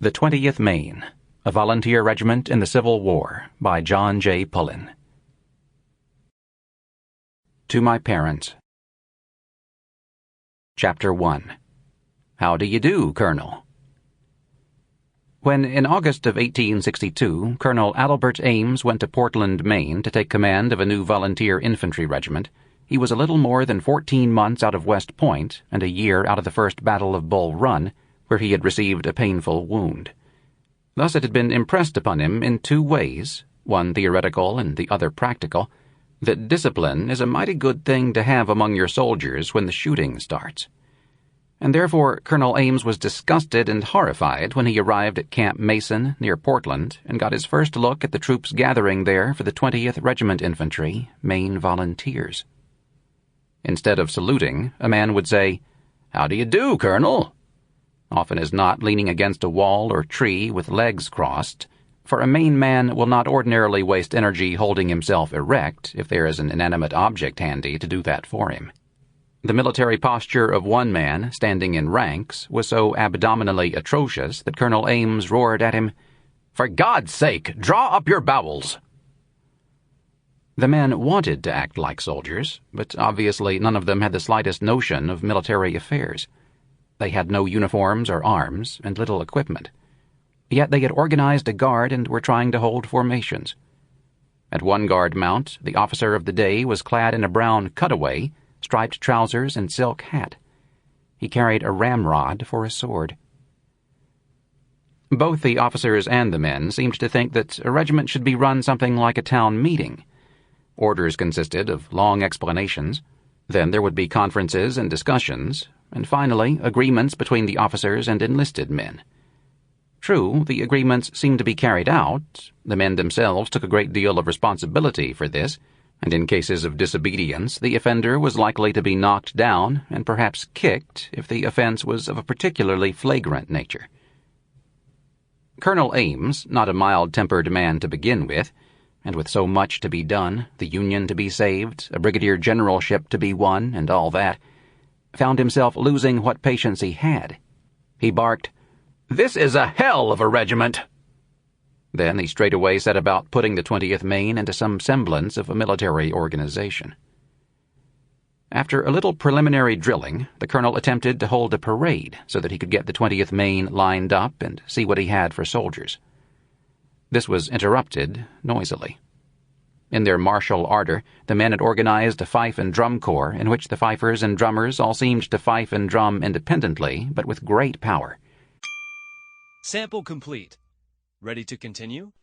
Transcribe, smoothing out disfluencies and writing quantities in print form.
The 20th Maine, a volunteer regiment in the Civil War, by John J. Pullen. To my parents. Chapter 1. How do you do, Colonel? When, in August of 1862, Colonel Adalbert Ames went to Portland, Maine, to take command of a new volunteer infantry regiment, he was a little more than 14 months out of West Point and a year out of the first Battle of Bull Run, where he had received a painful wound. Thus it had been impressed upon him in two ways, one theoretical and the other practical, that discipline is a mighty good thing to have among your soldiers when the shooting starts. And therefore Colonel Ames was disgusted and horrified when he arrived at Camp Mason near Portland and got his first look at the troops gathering there for the 20th Regiment Infantry, Maine Volunteers. Instead of saluting, a man would say, "How do you do, Colonel?" often as not leaning against a wall or tree with legs crossed, for a Maine man will not ordinarily waste energy holding himself erect if there is an inanimate object handy to do that for him. The military posture of one man, standing in ranks, was so abdominally atrocious that Colonel Ames roared at him, "For God's sake, draw up your bowels!" The men wanted to act like soldiers, but obviously none of them had the slightest notion of military affairs. They had no uniforms or arms, and little equipment. Yet they had organized a guard and were trying to hold formations. At one guard mount, the officer of the day was clad in a brown cutaway, striped trousers, and silk hat. He carried a ramrod for a sword. Both the officers and the men seemed to think that a regiment should be run something like a town meeting. Orders consisted of long explanations. Then there would be conferences and discussions, and finally agreements between the officers and enlisted men. True, the agreements seemed to be carried out. The men themselves took a great deal of responsibility for this, and in cases of disobedience the offender was likely to be knocked down and perhaps kicked if the offense was of a particularly flagrant nature. Colonel Ames, not a mild-tempered man to begin with, and with so much to be done, the Union to be saved, a brigadier generalship to be won, and all that, found himself losing what patience he had. He barked, "This is a hell of a regiment!" Then he straightway set about putting the 20th Maine into some semblance of a military organization. After a little preliminary drilling, the colonel attempted to hold a parade so that he could get the 20th Maine lined up and see what he had for soldiers. This was interrupted noisily. In their martial ardor, the men had organized a fife and drum corps in which the fifers and drummers all seemed to fife and drum independently, but with great power. Sample complete. Ready to continue?